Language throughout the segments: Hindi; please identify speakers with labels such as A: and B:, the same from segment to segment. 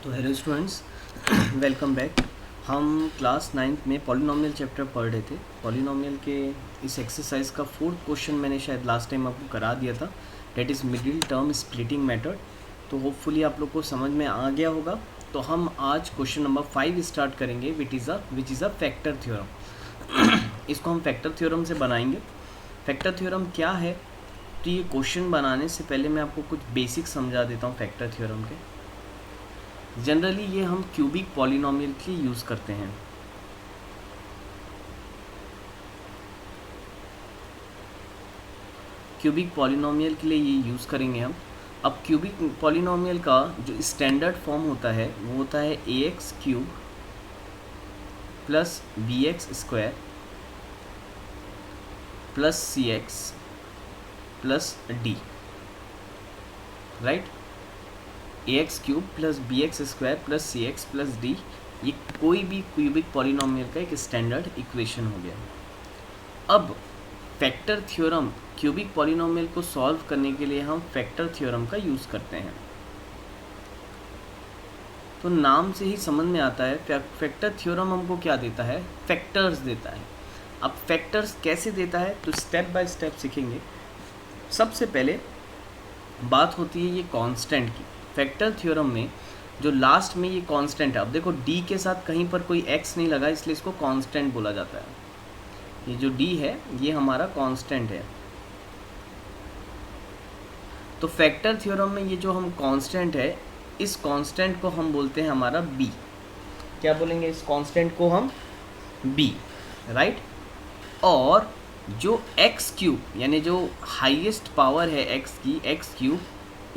A: तो हेलो स्टूडेंट्स, वेलकम बैक। हम क्लास 9th में पॉलिनोमियल चैप्टर पढ़ रहे थे। पॉलिनोमियल के इस एक्सरसाइज का 4th क्वेश्चन मैंने शायद लास्ट टाइम आपको करा दिया था, that is middle term splitting method. तो होपफुली आप लोग को समझ में आ गया होगा। तो हम आज क्वेश्चन नंबर 5 स्टार्ट करेंगे, which is a factor theorem. इसको हम फैक्टर थ्योरम से बनाएंगे। फैक्टर थ्योरम क्या है, तो ये क्वेश्चन बनाने से पहले मैं आपको कुछ बेसिक समझा देता हूँ फैक्टर थ्योरम के। जनरली ये हम क्यूबिक पॉलिनोमियल के लिए यूज़ करते हैं। क्यूबिक पॉलिनोमियल के लिए ये यूज़ करेंगे हम। अब क्यूबिक पॉलिनोमियल का जो स्टैंडर्ड फॉर्म होता है वो होता है ax³ plus bx² plus cx plus d, right. ax³ plus bx² plus cx plus d, ये कोई भी क्यूबिक पॉलिनोमियल का एक स्टैंडर्ड इक्वेशन हो गया। अब फैक्टर थ्योरम, क्यूबिक पॉलिनोमियल को सॉल्व करने के लिए हम फैक्टर थ्योरम का यूज़ करते हैं। तो नाम से ही समझ में आता है फैक्टर थ्योरम हमको क्या देता है, फैक्टर्स देता है। अब फैक्टर्स कैसे देता है तो स्टेप बाय स्टेप सीखेंगे। सबसे पहले बात होती है ये कांस्टेंट की। फैक्टर थ्योरम में जो लास्ट में ये कांस्टेंट है, अब देखो d के साथ कहीं पर कोई x नहीं लगा, इसलिए इसको कांस्टेंट बोला जाता है। ये जो d है ये हमारा कांस्टेंट है। तो फैक्टर थ्योरम में ये जो हम कांस्टेंट है, इस कांस्टेंट को हम बोलते हैं हमारा b। क्या बोलेंगे इस कांस्टेंट को हम? b, right. और जो x³ यानी जो हाईएस्ट पावर है x की, x³,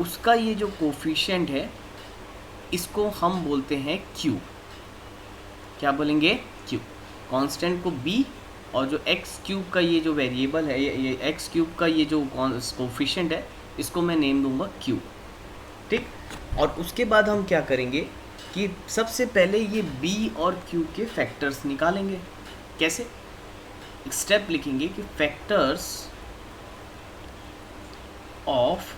A: उसका ये जो कोफिशिएंट है इसको हम बोलते हैं q। क्या बोलेंगे? q। कांस्टेंट को b और जो x³ का ये जो वेरिएबल है, ये x³ का ये जो कोफिशिएंट है, इसको मैं नेम दूंगा q, ठीक। और उसके बाद हम क्या करेंगे कि सबसे पहले ये b और q के फैक्टर्स निकालेंगे। कैसे? एक स्टेप लिखेंगे कि फैक्टर्स ऑफ,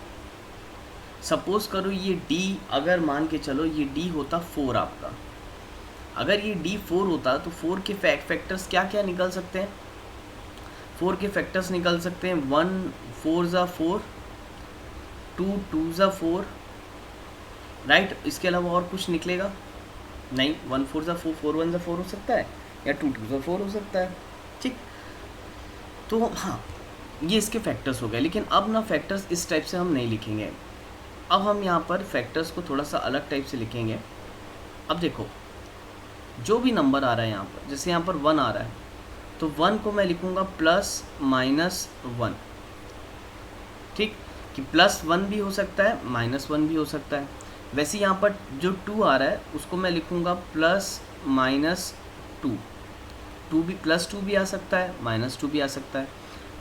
A: सपोज करो ये d, अगर मान के चलो ये d होता 4 आपका, अगर ये d 4 होता तो 4 के फैक्टर्स क्या क्या निकल सकते हैं? 4 के फैक्टर्स निकल सकते हैं 1 4 ज़ा 4, 2 2 ज़ा 4, राइट। इसके अलावा और कुछ निकलेगा नहीं। 1 4 ज़ा 4, 4 1 ज़ा 4 हो सकता है, या 2 2 ज़ा 4 हो सकता है, ठीक। तो हाँ, ये इसके फैक्टर्स हो गए। लेकिन अब ना फैक्टर्स इस टाइप से हम नहीं लिखेंगे। अब हम यहाँ पर फैक्टर्स को थोड़ा सा अलग टाइप से लिखेंगे। अब देखो, जो भी नंबर आ रहा है यहाँ पर, जैसे यहाँ पर 1 आ रहा है, तो 1 को मैं लिखूँगा प्लस माइनस 1, ठीक, कि प्लस 1 भी हो सकता है, माइनस 1 भी हो सकता है। वैसे यहाँ पर जो 2 आ रहा है उसको मैं लिखूँगा प्लस माइनस 2, 2 भी, प्लस 2 भी आ सकता है, माइनस 2 भी आ सकता है।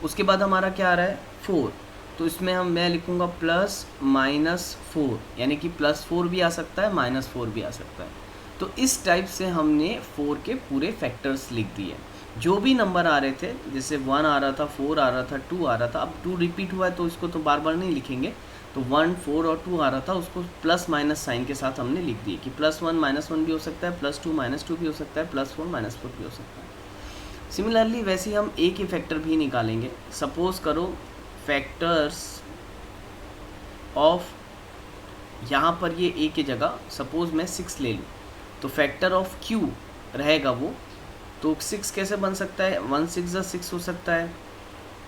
A: उसके बाद हमारा क्या आ रहा है 4, तो इसमें मैं लिखूँगा प्लस माइनस 4, यानी कि प्लस 4 भी आ सकता है, माइनस 4 भी आ सकता है। तो इस टाइप से हमने 4 के पूरे फैक्टर्स लिख दिए। जो भी नंबर आ रहे थे, जैसे 1 आ रहा था, 4 आ रहा था, 2 आ रहा था, अब 2 रिपीट हुआ है तो इसको तो बार बार नहीं लिखेंगे। तो 1 4 और 2 आ रहा था, उसको प्लस माइनस साइन के साथ हमने लिख दिए कि प्लस 1 माइनस 1 भी हो सकता है, प्लस 2 माइनस 2 भी हो सकता है, प्लस 4 माइनस 4 भी हो सकता है। सिमिलरली वैसे हम ए के फैक्टर भी निकालेंगे। सपोज करो फैक्टर्स ऑफ, यहाँ पर ये ए की जगह सपोज मैं 6 ले लूँ, तो फैक्टर ऑफ क्यू रहेगा वो, तो 6 कैसे बन सकता है? 1 6 ज़ा 6 हो सकता है,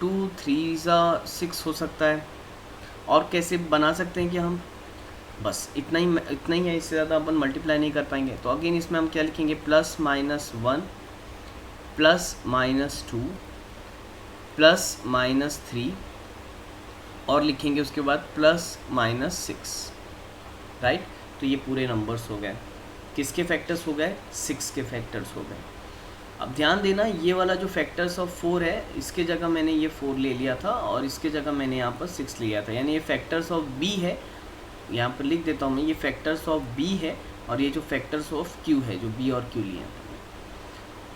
A: 2 3 ज़ा 6 हो सकता है। और कैसे बना सकते हैं कि हम, बस इतना ही है, इससे ज़्यादा अपन मल्टीप्लाई नहीं कर पाएंगे। तो अगेन इसमें हम क्या लिखेंगे? Plus minus 1 plus minus 2 plus minus 3, और लिखेंगे उसके बाद प्लस माइनस 6, राइट। तो ये पूरे नंबर्स हो गए। किसके फैक्टर्स हो गए? 6 के फैक्टर्स हो गए। अब ध्यान देना, ये वाला जो फैक्टर्स ऑफ 4 है, इसके जगह मैंने ये 4 ले लिया था और इसके जगह मैंने यहाँ पर 6 लिया था, यानी ये फैक्टर्स ऑफ b है। यहाँ पर लिख देता हूँ मैं, ये फैक्टर्स ऑफ b है, और ये जो फैक्टर्स ऑफ q है, जो b और q लिए हैं,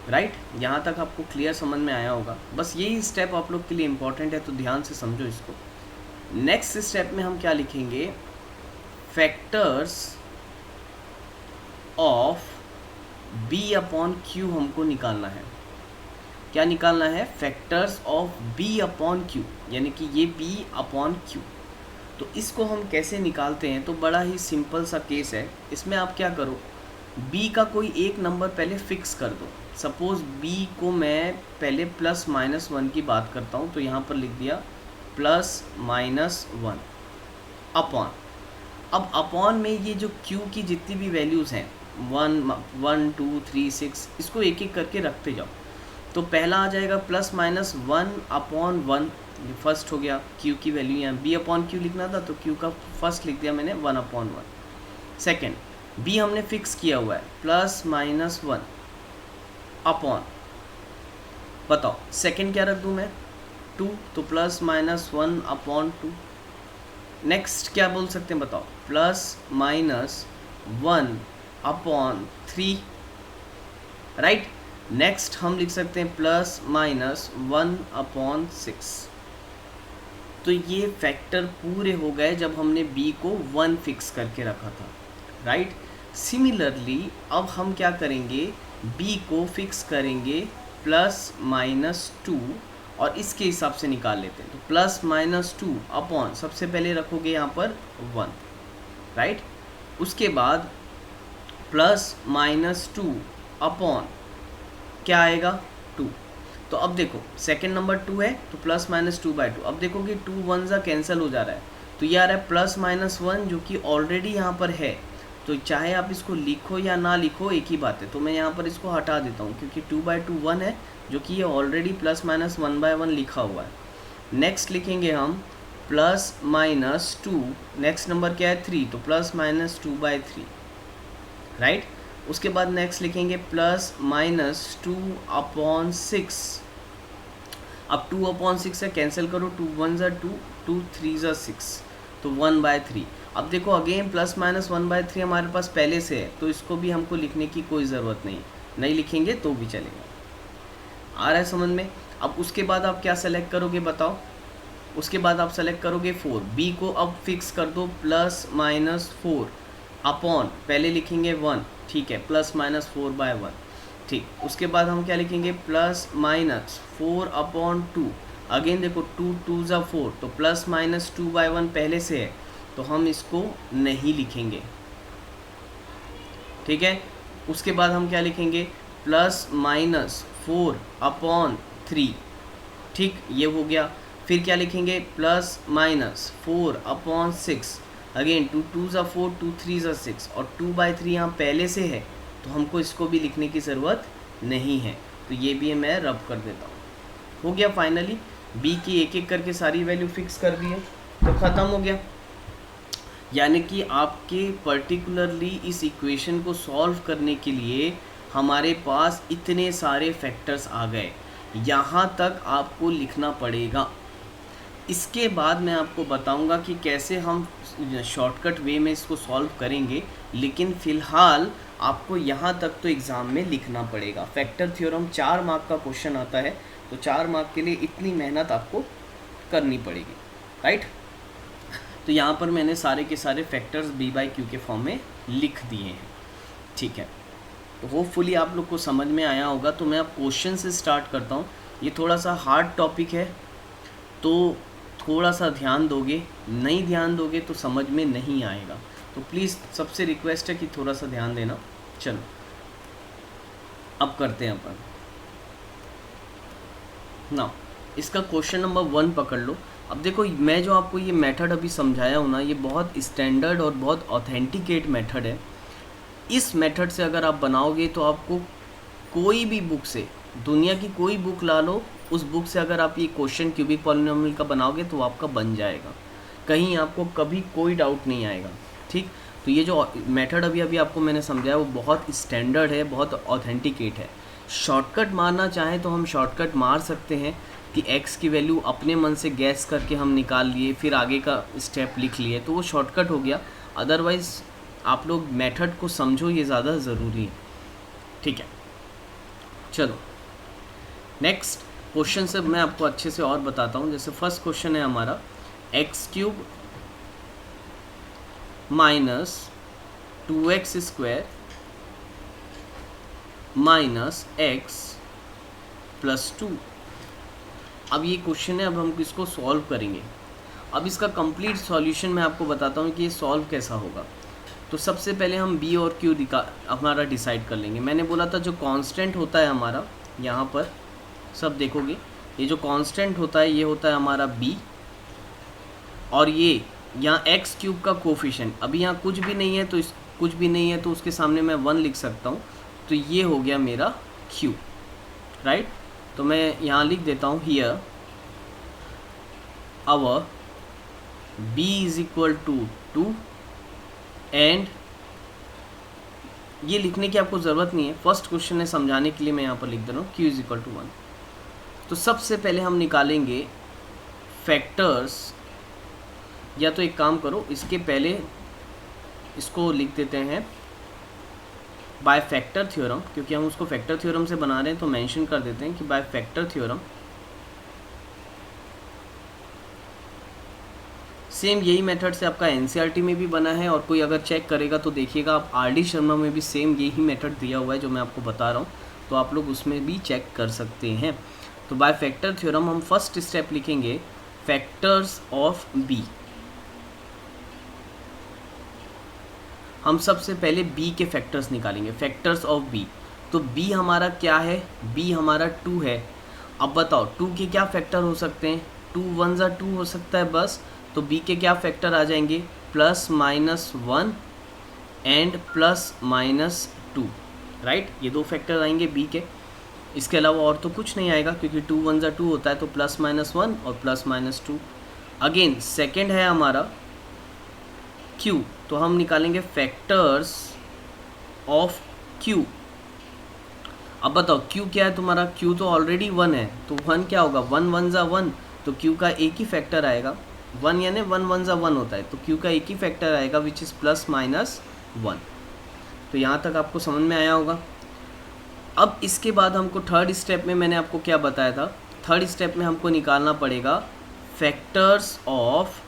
A: राइट। यहाँ तक आपको क्लियर समझ में आया होगा। बस यही स्टेप आप लोग के लिए इम्पॉर्टेंट है, तो ध्यान से समझो इसको। नेक्स्ट स्टेप में हम क्या लिखेंगे? Factors of B upon Q हमको निकालना है। क्या निकालना है? Factors of B upon Q, यानी कि ये बी अपॉन क्यू। तो इसको हम कैसे निकालते हैं? तो बड़ा ही सिंपल सा केस है। इसमें आप क्या करो, b का कोई एक नंबर पहले फिक्स कर दो। सपोज़ b को मैं पहले प्लस माइनस वन की बात करता हूँ, तो यहाँ पर लिख दिया प्लस माइनस वन अपॉन। अब अपॉन में ये जो q की जितनी भी वैल्यूज़ हैं 1 2 3 6, इसको एक एक करके रखते जाओ। तो पहला आ जाएगा plus minus one upon one, first हो गया। q की वैल्यू यहाँ b अपॉन q लिखना था, तो q का फर्स्ट लिख दिया मैंने 1 अपॉन वन। सेकेंड, b हमने फिक्स किया हुआ है प्लस माइनस वन अपॉन, बताओ सेकेंड क्या रख दूँ मैं? 2, तो plus minus one upon 2। Next क्या बोल सकते हैं बताओ? Plus minus one upon 3, right. Next हम लिख सकते हैं प्लस माइनस वन अपॉन 6। तो ये फैक्टर पूरे हो गए जब हमने b को 1 फिक्स करके रखा था, राइट। सिमिलरली अब हम क्या करेंगे, b को फिक्स करेंगे प्लस माइनस 2 और इसके हिसाब से निकाल लेते हैं। तो प्लस माइनस 2 अपॉन, सबसे पहले रखोगे यहाँ पर 1, राइट। उसके बाद प्लस माइनस 2 अपॉन क्या आएगा? 2। तो अब देखो सेकेंड नंबर 2 है, तो प्लस माइनस 2/2। अब देखो कि 2 1 सा कैंसिल हो जा रहा है, तो ये आ रहा है प्लस माइनस 1, जो कि ऑलरेडी यहाँ पर है। तो चाहे आप इसको लिखो या ना लिखो एक ही बात है। तो मैं यहाँ पर इसको हटा देता हूँ, क्योंकि 2/2 1 है, जो कि ये ऑलरेडी प्लस माइनस 1/1 लिखा हुआ है। नेक्स्ट लिखेंगे हम प्लस माइनस 2, नेक्स्ट नंबर क्या है? 3, तो प्लस माइनस 2/3, राइट। उसके बाद नेक्स्ट लिखेंगे प्लस माइनस 2 अपॉन 6। अब 2 अपॉन 6 से कैंसिल करो, 2 1 ज़ा 2, 2 3 ज़ा 6, तो 1/3। अब देखो अगेन प्लस माइनस 1/3 हमारे पास पहले से है, तो इसको भी हमको लिखने की कोई ज़रूरत नहीं लिखेंगे तो भी चलेगा। आ रहा है समझ में? अब उसके बाद आप क्या सेलेक्ट करोगे बताओ? उसके बाद आप सेलेक्ट करोगे 4। बी को अब फिक्स कर दो प्लस माइनस 4 अपॉन, पहले लिखेंगे 1, ठीक है, प्लस माइनस 4/1, ठीक। उसके बाद हम क्या लिखेंगे? Plus minus 4 upon 2। अगेन देखो 2 2 ज़ा 4, तो प्लस माइनस 2/1 पहले से है, तो हम इसको नहीं लिखेंगे, ठीक है। उसके बाद हम क्या लिखेंगे? प्लस माइनस 4 अपॉन 3, ठीक, ये हो गया। फिर क्या लिखेंगे? Plus minus 4 upon 6। अगेन 2 2 ज़ा 4, 2 3 ज़ा 6, और 2/3 यहाँ पहले से है, तो हमको इसको भी लिखने की ज़रूरत नहीं है। तो ये भी मैं रब कर देता हूँ। हो गया फाइनली, b की एक एक करके सारी वैल्यू फिक्स कर दी है, तो ख़त्म हो गया। यानी कि आपके पर्टिकुलरली इस इक्वेशन को सॉल्व करने के लिए हमारे पास इतने सारे फैक्टर्स आ गए, यहाँ तक आपको लिखना पड़ेगा। इसके बाद मैं आपको बताऊंगा कि कैसे हम शॉर्टकट वे में इसको सॉल्व करेंगे, लेकिन फ़िलहाल आपको यहाँ तक तो एग्ज़ाम में लिखना पड़ेगा। फैक्टर थ्योरम 4 मार्क का क्वेश्चन आता है, तो 4 मार्क के लिए इतनी मेहनत आपको करनी पड़ेगी, राइट। तो यहाँ पर मैंने सारे के सारे फैक्टर्स b/q के फॉर्म में लिख दिए हैं, ठीक है। तो होपफुली आप लोग को समझ में आया होगा। तो मैं अब क्वेश्चन से स्टार्ट करता हूँ। ये थोड़ा सा हार्ड टॉपिक है, तो थोड़ा सा ध्यान दोगे, नहीं ध्यान दोगे तो समझ में नहीं आएगा। तो प्लीज़ सबसे रिक्वेस्ट है कि थोड़ा सा ध्यान देना। चलो अब करते हैं अपन ना। इसका क्वेश्चन नंबर 1 पकड़ लो। अब देखो मैं जो आपको ये मेथड अभी समझाया हूँ ना, ये बहुत स्टैंडर्ड और बहुत ऑथेंटिकेट मेथड है। इस मेथड से अगर आप बनाओगे तो आपको कोई भी बुक से, दुनिया की कोई बुक ला लो, उस बुक से अगर आप ये क्वेश्चन क्यूबिक पॉलिनोमियल का बनाओगे तो आपका बन जाएगा, कहीं आपको कभी कोई डाउट नहीं आएगा, ठीक। तो ये जो मेथड अभी आपको मैंने समझाया वो बहुत स्टैंडर्ड है, बहुत ऑथेंटिकेट है। शॉर्टकट मारना चाहें तो हम शॉर्टकट मार सकते हैं कि x की वैल्यू अपने मन से गैस करके हम निकाल लिए, फिर आगे का स्टेप लिख लिए, तो वो शॉर्टकट हो गया। अदरवाइज़ आप लोग मेथड को समझो, ये ज़्यादा ज़रूरी है, ठीक है। चलो नेक्स्ट क्वेश्चन से मैं आपको अच्छे से और बताता हूँ। जैसे फर्स्ट क्वेश्चन है हमारा x³ - 2x² minus x plus 2। अब ये क्वेश्चन है, अब हम इसको सॉल्व करेंगे। अब इसका कंप्लीट सॉल्यूशन मैं आपको बताता हूँ कि ये सॉल्व कैसा होगा। तो सबसे पहले हम b और q हमारा डिसाइड कर लेंगे। मैंने बोला था जो कांस्टेंट होता है हमारा, यहाँ पर सब देखोगे, ये जो कांस्टेंट होता है ये होता है हमारा b, और ये यहाँ एक्स क्यूब का कोफिशिएंट, अभी यहाँ कुछ भी नहीं है तो कुछ भी नहीं है तो उसके सामने मैं 1 लिख सकता हूँ, तो ये हो गया मेरा q, राइट। तो मैं यहाँ लिख देता हूँ here our b is equal to 2, and ये लिखने की आपको ज़रूरत नहीं है, फर्स्ट क्वेश्चन है समझाने के लिए मैं यहाँ पर लिख दे रहा हूँ q इज इक्वल टू 1। तो सबसे पहले हम निकालेंगे फैक्टर्स, या तो एक काम करो, इसके पहले इसको लिख देते हैं बाय फैक्टर थ्योरम, क्योंकि हम उसको फैक्टर थ्योरम से बना रहे हैं तो मेंशन कर देते हैं कि बाय फैक्टर थ्योरम। सेम यही मेथड से आपका एनसीईआरटी में भी बना है, और कोई अगर चेक करेगा तो देखिएगा आप आरडी शर्मा में भी सेम यही मेथड दिया हुआ है जो मैं आपको बता रहा हूँ, तो आप लोग उसमें भी चेक कर सकते हैं। तो बाय फैक्टर थ्योरम हम फर्स्ट स्टेप लिखेंगे फैक्टर्स ऑफ बी। हम सबसे पहले b के फैक्टर्स निकालेंगे, फैक्टर्स ऑफ b। तो b हमारा क्या है, b हमारा 2 है। अब बताओ 2 के क्या फैक्टर हो सकते हैं, 2 1 ज़ा 2 हो सकता है बस। तो b के क्या फैक्टर आ जाएंगे, plus minus 1 and plus minus 2, right. ये दो फैक्टर आएंगे b के, इसके अलावा और तो कुछ नहीं आएगा, क्योंकि 2 1 ज़ा 2 होता है, तो प्लस माइनस 1 और प्लस माइनस 2। अगेन सेकेंड है हमारा q, तो हम निकालेंगे फैक्टर्स ऑफ q। अब बताओ q क्या है तुम्हारा, q तो ऑलरेडी 1 है, तो 1 क्या होगा, 1 1 ज़ा 1, तो q का एक ही फैक्टर आएगा, 1 यानी 1 1 ज़ा 1 होता है, तो q का एक ही फैक्टर आएगा विच इज़ प्लस माइनस 1। तो यहाँ तक आपको समझ में आया होगा। अब इसके बाद हमको थर्ड स्टेप में मैंने आपको क्या बताया था, थर्ड स्टेप में हमको निकालना पड़ेगा factors of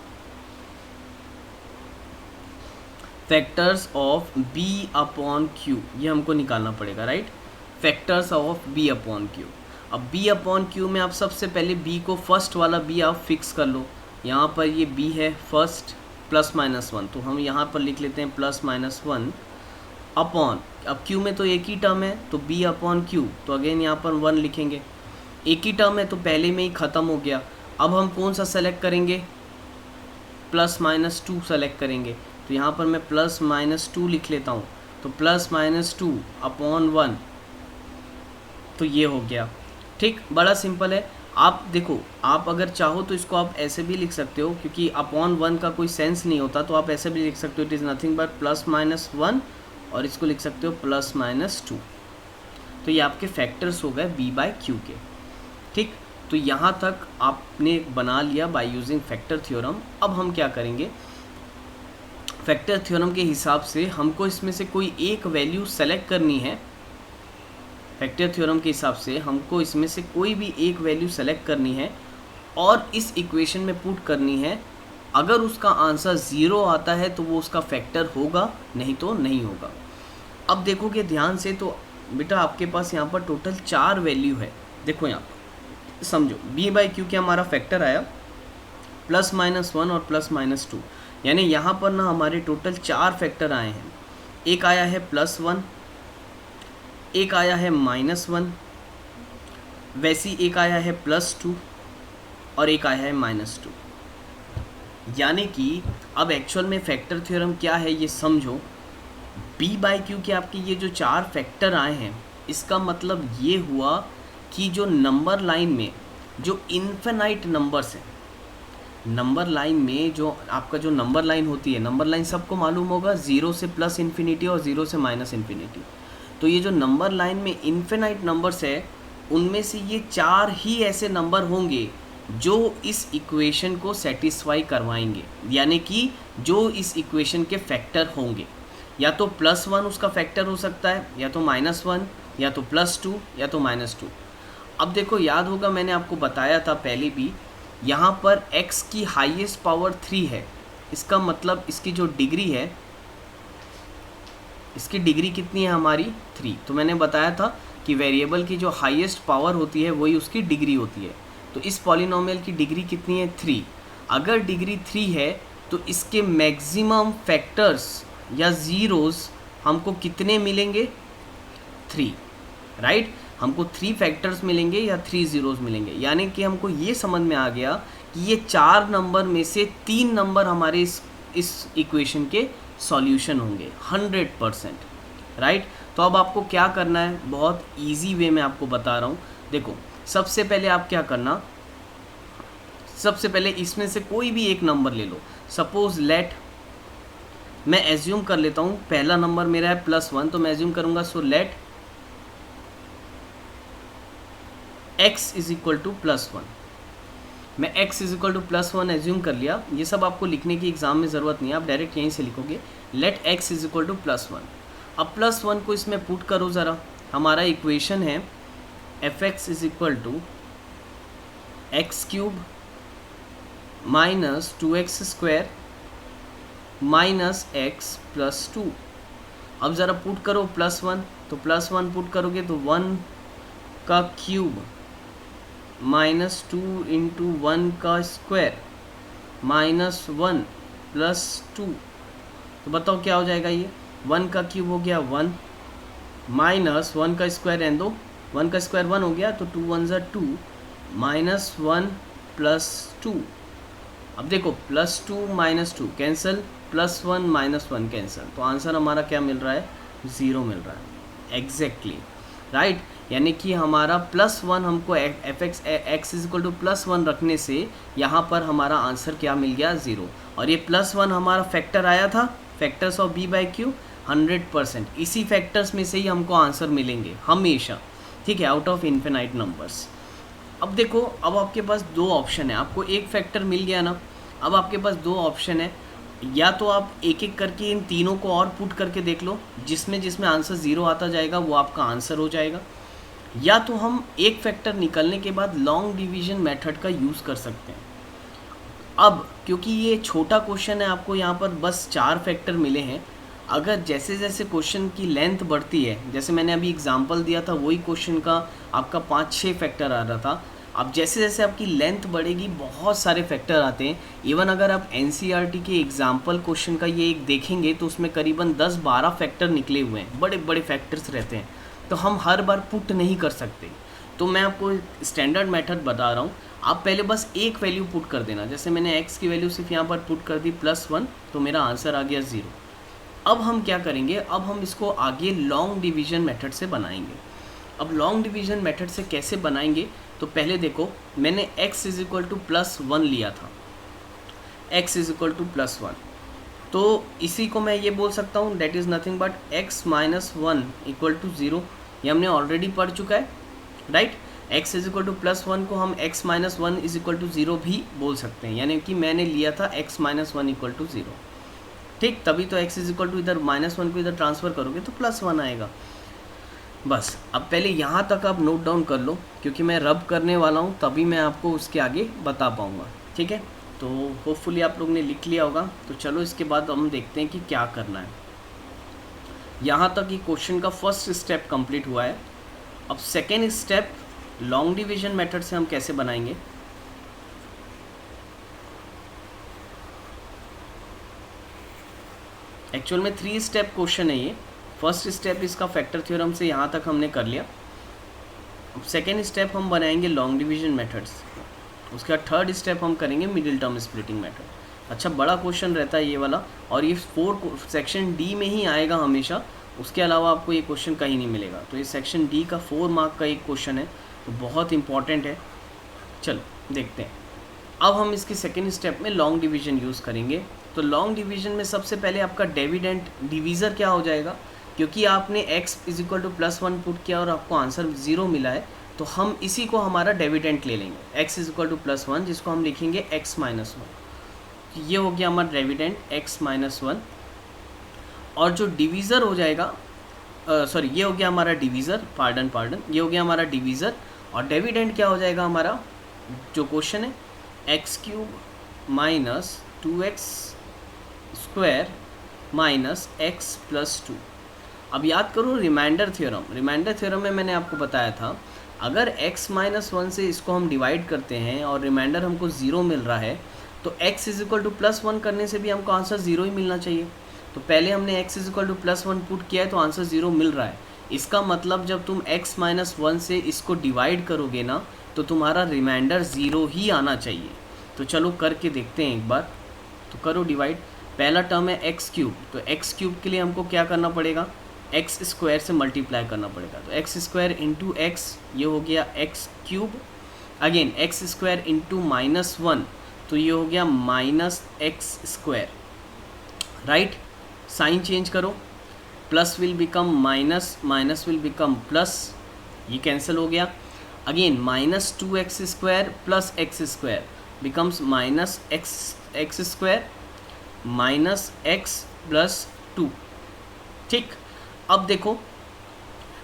A: b upon q, ये हमको निकालना पड़ेगा, right. Factors of b upon q। अब b अपॉन q में आप सबसे पहले b को, फर्स्ट वाला b आप फिक्स कर लो। यहाँ पर ये b है फर्स्ट प्लस माइनस 1, तो हम यहाँ पर लिख लेते हैं प्लस माइनस 1 अपॉन, अब q में तो एक ही टर्म है तो b अपॉन q, तो अगेन यहाँ पर 1 लिखेंगे, एक ही टर्म है तो पहले में ही ख़त्म हो गया। अब हम कौन सा सेलेक्ट करेंगे, प्लस माइनस 2 सेलेक्ट करेंगे, तो यहाँ पर मैं प्लस माइनस 2 लिख लेता हूँ, तो प्लस माइनस 2 अपॉन 1, तो ये हो गया, ठीक। बड़ा सिंपल है। आप देखो, आप अगर चाहो तो इसको आप ऐसे भी लिख सकते हो, क्योंकि अपॉन 1 का कोई सेंस नहीं होता, तो आप ऐसे भी लिख सकते हो, it is nothing but plus minus 1, और इसको लिख सकते हो प्लस माइनस 2। तो ये आपके फैक्टर्स हो गए b बाय q के, ठीक। तो यहाँ तक आपने बना लिया बाय यूजिंग फैक्टर थ्योरम। अब हम क्या करेंगे, फैक्टर थ्योरम के हिसाब से हमको इसमें से कोई एक वैल्यू सेलेक्ट करनी है। फैक्टर थ्योरम के हिसाब से हमको इसमें से कोई भी एक वैल्यू सेलेक्ट करनी है और इस इक्वेशन में पुट करनी है। अगर उसका आंसर 0 आता है तो वो उसका फैक्टर होगा, नहीं तो नहीं होगा। अब देखोगे ध्यान से तो बेटा आपके पास यहाँ पर टोटल 4 वैल्यू है। देखो यहाँ पर समझो b बाई क्यू के हमारा फैक्टर आया प्लस माइनस 1 और प्लस माइनस 2, यानी यहाँ पर ना हमारे टोटल 4 फैक्टर आए हैं। एक आया है +1, एक आया है -1, वैसी एक आया है +2 और एक आया है -2। यानी कि अब एक्चुअल में फैक्टर थ्योरम क्या है ये समझो। b बाई क्यू के आपके ये जो 4 फैक्टर आए हैं, इसका मतलब ये हुआ कि जो नंबर लाइन में जो इन्फिनाइट नंबर्स हैं, नंबर लाइन में जो आपका जो नंबर लाइन होती है, नंबर लाइन सबको मालूम होगा 0 से प्लस इन्फिनिटी और 0 से माइनस इन्फिनिटी। तो ये जो नंबर लाइन में इन्फिनाइट नंबर्स है, उनमें से ये 4 ही ऐसे नंबर होंगे जो इस इक्वेशन को सेटिस्फाई करवाएंगे, यानी कि जो इस इक्वेशन के फैक्टर होंगे। या तो +1 उसका फैक्टर हो सकता है, या तो -1, या तो +2, या तो -2। अब देखो याद होगा मैंने आपको बताया था पहले भी, यहाँ पर x की हाईएस्ट पावर 3 है। इसका मतलब इसकी जो डिग्री है इसकी डिग्री कितनी है हमारी 3। तो मैंने बताया था कि वेरिएबल की जो हाईएस्ट पावर होती है वही उसकी डिग्री होती है। तो इस पॉलिनोमियल की डिग्री कितनी है 3। अगर डिग्री 3 है तो इसके मैक्सिमम फैक्टर्स या ज़ीरोज़ हमको कितने मिलेंगे 3, राइट। हमको 3 फैक्टर्स मिलेंगे या 3 ज़ीरोज़ मिलेंगे। यानी कि हमको ये समझ में आ गया कि ये 4 नंबर में से 3 नंबर हमारे इस इक्वेशन के सॉल्यूशन होंगे 100%, राइट। तो अब आपको क्या करना है, बहुत इजी वे में आपको बता रहा हूँ। देखो सबसे पहले आप क्या करना, सबसे पहले इसमें से कोई भी एक नंबर ले लो। सपोज लेट, मैं एज्यूम कर लेता हूँ पहला नंबर मेरा है +1, तो मैं एज्यूम करूँगा so let x is equal to +1। मैं x is equal to +1 assume कर लिया। ये सब आपको लिखने की एग्जाम में ज़रूरत नहीं है, आप डायरेक्ट यहीं से लिखोगे let x is equal to +1। अब +1 को इसमें पुट करो ज़रा। हमारा इक्वेशन है fx is equal to x³ minus 2x² minus x + 2। अब ज़रा पुट करो +1, तो +1 पुट करोगे तो 1 का क्यूब माइनस 2 इंटू 1 का स्क्वायर माइनस 1 + 2। तो बताओ क्या हो जाएगा, ये 1 का क्यूब हो गया 1 माइनस 1 का स्क्वायर रहने दो, 1 का स्क्वायर 1 हो गया, तो 2 1 ज़ा 2 माइनस 1 + 2। अब देखो +2 माइनस 2 कैंसिल, +1 माइनस 1 कैंसिल, तो आंसर हमारा क्या मिल रहा है 0 मिल रहा है एग्जैक्टली, राइट। यानी कि हमारा +1 हमको x इज इक्वल टू +1 रखने से यहाँ पर हमारा आंसर क्या मिल गया 0। और ये +1 हमारा फैक्टर आया था, फैक्टर्स ऑफ b/q 100%। इसी फैक्टर्स में से ही हमको आंसर मिलेंगे हमेशा, ठीक है, आउट ऑफ इन्फिनाइट नंबर्स। अब देखो, अब आपके पास 2 ऑप्शन है, आपको एक फैक्टर मिल गया ना। अब आपके पास 2 ऑप्शन है, या तो आप एक एक करके इन तीनों को और पुट करके देख लो, जिसमें आंसर 0 आता जाएगा वो आपका आंसर हो जाएगा। या तो हम एक फैक्टर निकलने के बाद लॉन्ग डिवीजन मेथड का यूज़ कर सकते हैं। अब क्योंकि ये छोटा क्वेश्चन है, आपको यहाँ पर बस 4 फैक्टर मिले हैं। अगर जैसे जैसे क्वेश्चन की लेंथ बढ़ती है, जैसे मैंने अभी एग्जांपल दिया था वही क्वेश्चन का आपका 5-6 फैक्टर आ रहा था। अब जैसे जैसे आपकी लेंथ बढ़ेगी बहुत सारे फैक्टर आते हैं। इवन अगर आप NCERT के एग्जाम्पल क्वेश्चन का ये एक देखेंगे तो उसमें करीबन 10-12 फैक्टर निकले हुए हैं, बड़े बड़े फैक्टर्स रहते हैं, तो हम हर बार पुट नहीं कर सकते। तो मैं आपको स्टैंडर्ड मेथड बता रहा हूँ, आप पहले बस एक वैल्यू पुट कर देना। जैसे मैंने x की वैल्यू सिर्फ यहाँ पर पुट कर दी +1, तो मेरा आंसर आ गया 0। अब हम क्या करेंगे, अब हम इसको आगे लॉन्ग डिवीजन मेथड से बनाएंगे। अब लॉन्ग डिवीजन मेथड से कैसे बनाएंगे, तो पहले देखो मैंने x इज इक्वल टू +1 लिया था, x इज इक्वल टू +1, तो इसी को मैं ये बोल सकता हूँ that is nothing but x - 1 equal to 0। ये हमने ऑलरेडी पढ़ चुका है, right. x is equal to +1 को हम x - 1 इज इक्वल टू 0 भी बोल सकते हैं, यानी कि मैंने लिया था x - 1 इक्वल टू 0, ठीक। तभी तो x इज इक्वल टू इधर -1 को इधर ट्रांसफ़र करोगे तो +1 आएगा। बस अब पहले यहाँ तक आप नोट डाउन कर लो, क्योंकि मैं रब करने वाला हूँ, तभी मैं आपको उसके आगे बता पाऊँगा, ठीक है। तो होपफुली आप लोग ने लिख लिया होगा। तो चलो इसके बाद हम देखते हैं कि क्या करना है। यहाँ तक ये क्वेश्चन का फर्स्ट स्टेप कंप्लीट हुआ है। अब second step long division method से हम कैसे बनाएंगे। एक्चुअल में 3 स्टेप क्वेश्चन है ये। फर्स्ट स्टेप इसका फैक्टर थ्योरम से यहाँ तक हमने कर लिया। अब सेकेंड स्टेप हम बनाएंगे लॉन्ग डिवीजन मेथड्स, उसके बाद थर्ड स्टेप हम करेंगे मिडिल टर्म स्प्लिटिंग मेथड। अच्छा बड़ा क्वेश्चन रहता है ये वाला, और ये 4 सेक्शन डी में ही आएगा हमेशा, उसके अलावा आपको ये क्वेश्चन कहीं नहीं मिलेगा। तो ये सेक्शन डी का 4 मार्क का एक क्वेश्चन है, तो बहुत इंपॉर्टेंट है। चलो देखते हैं। अब हम इसके सेकेंड स्टेप में लॉन्ग डिवीजन यूज़ करेंगे। तो लॉन्ग डिवीजन में सबसे पहले आपका डिविडेंड डिवीज़र क्या हो जाएगा, क्योंकि आपने x is equal to +1 put किया और आपको आंसर 0 मिला है, तो हम इसी को हमारा डिविडेंड ले लेंगे। x इज इक्वल टू +1, जिसको हम लिखेंगे x - 1। ये हो गया हमारा डिविडेंड x - 1, और जो डिवीज़र हो जाएगा, सॉरी ये हो गया हमारा डिवीज़र, पार्डन ये हो गया हमारा डिवीज़र, और डिविडेंड क्या हो जाएगा हमारा जो क्वेश्चन है x³ - 2x² - x + 2। अब याद करो रिमाइंडर थ्योरम में मैंने आपको बताया था, अगर x माइनस वन से इसको हम डिवाइड करते हैं और रिमाइंडर हमको 0 मिल रहा है, तो x इज इक्वल टू +1 करने से भी हमको आंसर 0 ही मिलना चाहिए। तो पहले हमने x is equal to +1 put किया है तो आंसर 0 मिल रहा है। इसका मतलब जब तुम x माइनस वन से इसको डिवाइड करोगे ना, तो तुम्हारा रिमाइंडर 0 ही आना चाहिए। तो चलो करके देखते हैं एक बार। तो करो डिवाइड। पहला टर्म है एक्स क्यूब, तो एक्स क्यूब के लिए हमको क्या करना पड़ेगा, एक्स स्क्वायर से मल्टीप्लाई करना पड़ेगा। तो एक्स स्क्वायर इंटू एक्स, ये हो गया x cube. Again x square into -1, तो ये हो गया minus x square, right. Sign change करो, plus will become minus, minus will become plus, ये कैंसिल हो गया। Again -2x square plus x square becomes minus x square minus x plus 2। ठीक, अब देखो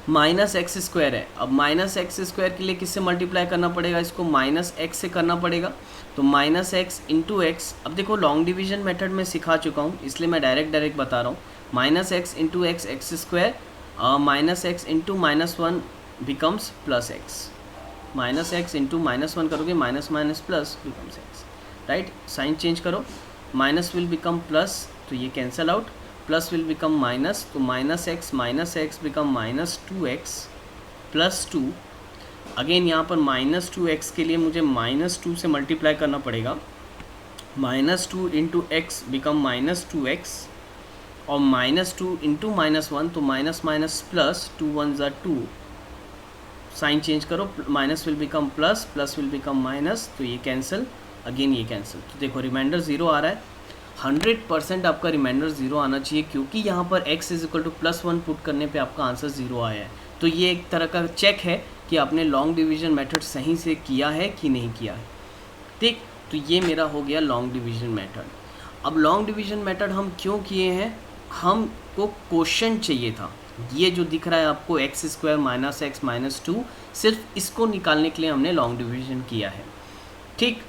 A: माइनस एक्स स्क्वायर है, अब माइनस एक्स स्क्वायर के लिए किससे मल्टीप्लाई करना पड़ेगा, इसको माइनस एक्स से करना पड़ेगा। तो माइनस एक्स इंटू एक्स, अब देखो लॉन्ग डिवीजन मेथड में सिखा चुका हूँ, इसलिए मैं डायरेक्ट बता रहा हूँ। Minus x into x x square, minus x into -1 becomes plus x, minus x into -1 करोगे minus minus plus becomes x, right. Sign change करो, माइनस विल बिकम प्लस, तो ये cancel out, plus will become minus, तो minus x become -2x plus 2। Again यहाँ पर -2x के लिए मुझे -2 से मल्टीप्लाई करना पड़ेगा। -2 इंटू एक्स बिकम -2x, और -2 इंटू -1, तो माइनस माइनस प्लस, 2 1 ज़ा 2। साइन चेंज करो, minus will become plus, plus will become minus, तो ये कैंसिल, अगेन ये कैंसिल। तो देखो रिमाइंडर 0 आ रहा है। 100% आपका रिमाइंडर 0 आना चाहिए, क्योंकि यहाँ पर x is equal to +1 put करने पे आपका आंसर 0 आया है। तो ये एक तरह का चेक है कि आपने लॉन्ग डिवीजन मेथड सही से किया है कि नहीं किया है। ठीक, तो ये मेरा हो गया लॉन्ग डिवीजन मेथड। अब लॉन्ग डिवीजन मेथड हम क्यों किए हैं, हमको क्वेश्चन चाहिए था। ये जो दिख रहा है आपको x square minus x minus 2, सिर्फ इसको निकालने के लिए हमने लॉन्ग डिवीजन किया है। ठीक,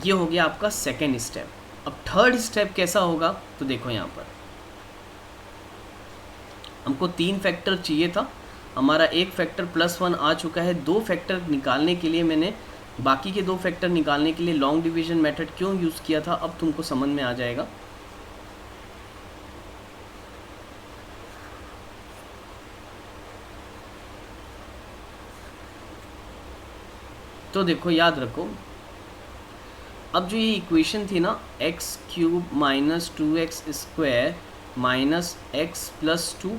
A: ये हो गया आपका सेकेंड स्टेप। अब थर्ड स्टेप कैसा होगा, तो देखो यहाँ पर हमको 3 फैक्टर चाहिए था, हमारा एक फैक्टर +1 आ चुका है। 2 फैक्टर निकालने के लिए मैंने, बाकी के 2 फैक्टर निकालने के लिए लॉन्ग डिवीजन मेथड क्यों यूज़ किया था, अब तुमको समझ में आ जाएगा। तो देखो याद रखो, अब जो ये इक्वेशन थी ना, x cube minus 2x square minus x plus 2,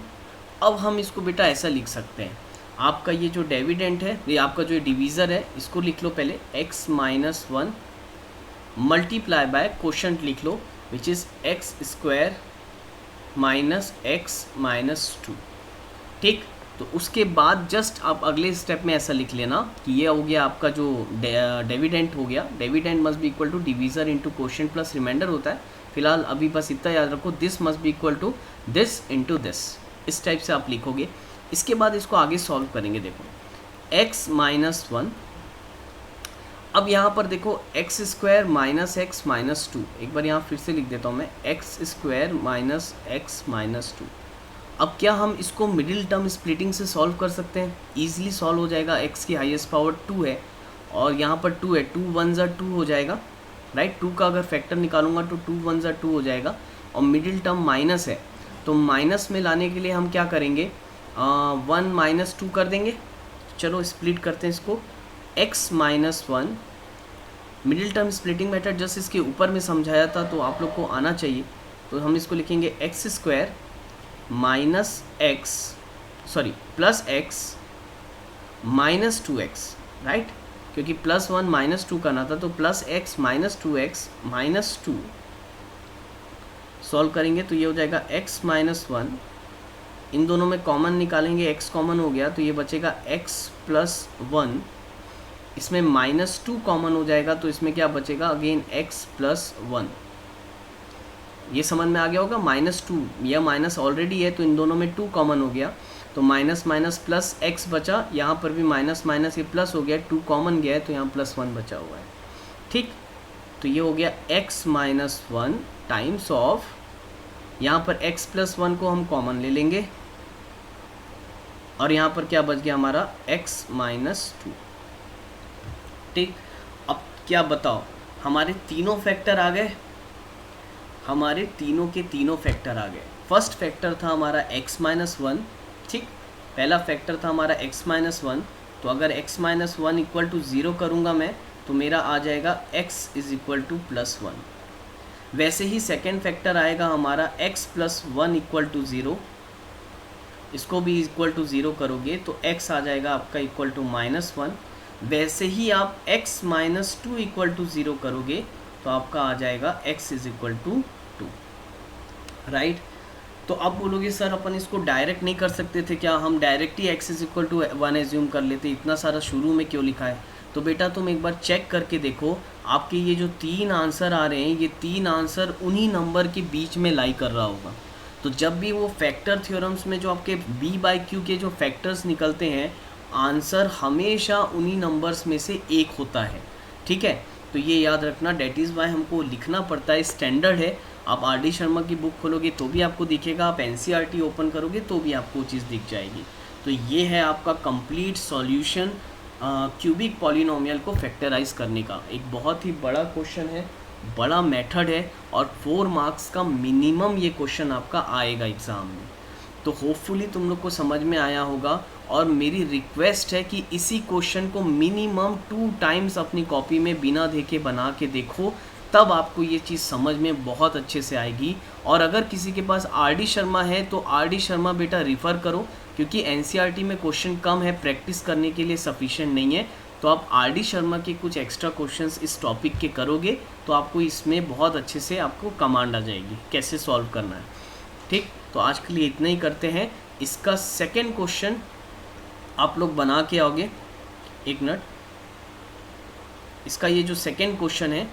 A: अब हम इसको बेटा ऐसा लिख सकते हैं। आपका ये जो डिविडेंट है, ये आपका जो डिवीज़र है, इसको लिख लो पहले x minus 1 multiply by quotient लिख लो, which is x square minus x minus 2। ठीक, तो उसके बाद जस्ट आप अगले स्टेप में ऐसा लिख लेना कि ये हो गया आपका जो डिविडेंट हो गया, dividend must be equal to divisor into quotient plus remainder होता है। फिलहाल अभी बस इतना याद रखो, this must be equal to this into this, इस टाइप से आप लिखोगे। इसके बाद इसको आगे सॉल्व करेंगे। देखो x माइनस 1, अब यहाँ पर देखो x square minus x minus 2, एक बार यहाँ फिर से लिख देता हूँ मैं, x square minus x minus 2। अब क्या हम इसको मिडिल टर्म स्प्लिटिंग से सॉल्व कर सकते हैं, ईजिली सॉल्व हो जाएगा। x की हाईएस्ट पावर 2 है और यहाँ पर 2 है, 2 1 ज़ा 2 हो जाएगा, राइट। 2 का अगर फैक्टर निकालूंगा तो 2 1 ज़ा 2 हो जाएगा, और मिडिल टर्म माइनस है, तो माइनस में लाने के लिए हम क्या करेंगे, 1 माइनस 2 कर देंगे। चलो स्प्लिट करते हैं इसको, x minus 1, middle term splitting method just इसके ऊपर में समझाया था, तो आप लोग को आना चाहिए। तो हम इसको लिखेंगे x square minus x, sorry plus x minus 2x, right, क्योंकि +1 माइनस 2 करना था, तो plus x minus 2x minus 2। Solve करेंगे तो ये हो जाएगा x माइनस 1, इन दोनों में कॉमन निकालेंगे, x कॉमन हो गया तो ये बचेगा x प्लस 1, इसमें माइनस 2 कॉमन हो जाएगा तो इसमें क्या बचेगा, अगेन x प्लस 1। ये समझ में आ गया होगा, -2, यह माइनस ऑलरेडी है तो इन दोनों में 2 कॉमन हो गया, तो माइनस माइनस प्लस x बचा, यहाँ पर भी माइनस माइनस ये प्लस हो गया, 2 कॉमन गया है तो यहाँ +1 बचा हुआ है। ठीक, तो ये हो गया x माइनस 1 टाइम्स ऑफ, यहाँ पर x प्लस 1 को हम कॉमन ले लेंगे, और यहाँ पर क्या बच गया हमारा x माइनस 2। ठीक, अब क्या बताओ, हमारे तीनों फैक्टर आ गए, हमारे तीनों के तीनों फैक्टर आ गए। फर्स्ट फैक्टर था हमारा x माइनस 1, ठीक, पहला फैक्टर था हमारा x माइनस 1। तो अगर x माइनस 1 इक्वल टू 0 करूँगा मैं, तो मेरा आ जाएगा x is equal two plus 1। वैसे ही सेकेंड फैक्टर आएगा हमारा x प्लस 1 इक्वल टू 0, इसको भी इक्वल टू 0 करोगे तो x आ जाएगा आपका इक्वल टू माइनस 1। वैसे ही आप x माइनस 2 इक्वल टू 0 करोगे तो आपका आ जाएगा x is equal to 2, right. तो अब बोलोगे सर अपन इसको डायरेक्ट नहीं कर सकते थे क्या, हम डायरेक्ट ही x is equal to 1 assume कर लेते, इतना सारा शुरू में क्यों लिखा है। तो बेटा तुम एक बार चेक करके देखो, आपके ये जो 3 आंसर आ रहे हैं, ये 3 आंसर उन्हीं नंबर के बीच में लाई कर रहा होगा। तो जब भी वो फैक्टर थ्योरम्स में जो आपके b/q के जो फैक्टर्स निकलते हैं, आंसर हमेशा उन्हीं नंबर्स में से एक होता है, ठीक है। तो ये याद रखना, डेट इज़ वाई हमको लिखना पड़ता है, स्टैंडर्ड है। आप RD शर्मा की बुक खोलोगे तो भी आपको दिखेगा, आप NCERT ओपन करोगे तो भी आपको चीज़ दिख जाएगी। तो ये है आपका कंप्लीट सॉल्यूशन क्यूबिक पॉलिनोमियल को फैक्टराइज करने का। एक बहुत ही बड़ा क्वेश्चन है, बड़ा मेथड है, और 4 मार्क्स का मिनिमम ये क्वेश्चन आपका आएगा एग्ज़ाम में। तो होपफुली तुम लोग को समझ में आया होगा, और मेरी रिक्वेस्ट है कि इसी क्वेश्चन को मिनिमम 2 टाइम्स अपनी कॉपी में बिना देखे बना के देखो, तब आपको ये चीज़ समझ में बहुत अच्छे से आएगी। और अगर किसी के पास RD शर्मा है तो RD शर्मा बेटा रिफ़र करो, क्योंकि NCERT में क्वेश्चन कम है, प्रैक्टिस करने के लिए सफिशिएंट नहीं है। तो आप RD शर्मा के कुछ एक्स्ट्रा क्वेश्चंस इस टॉपिक के करोगे तो आपको इसमें बहुत अच्छे से आपको कमांड आ जाएगी कैसे सॉल्व करना है, ठीक। तो आज के लिए इतना ही करते हैं। इसका सेकेंड क्वेश्चन आप लोग बना के आओगे, एक मिनट। इसका ये जो सेकेंड क्वेश्चन है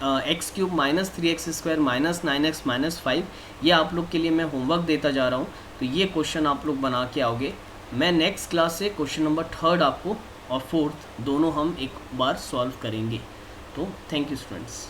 A: x cube minus 3x square minus 9x minus 5, ये आप लोग के लिए मैं होमवर्क देता जा रहा हूँ। तो ये क्वेश्चन आप लोग बना के आओगे। मैं नेक्स्ट क्लास से क्वेश्चन नंबर 3 आपको और 4th दोनों हम एक बार सॉल्व करेंगे। तो थैंक यू स्टूडेंट्स।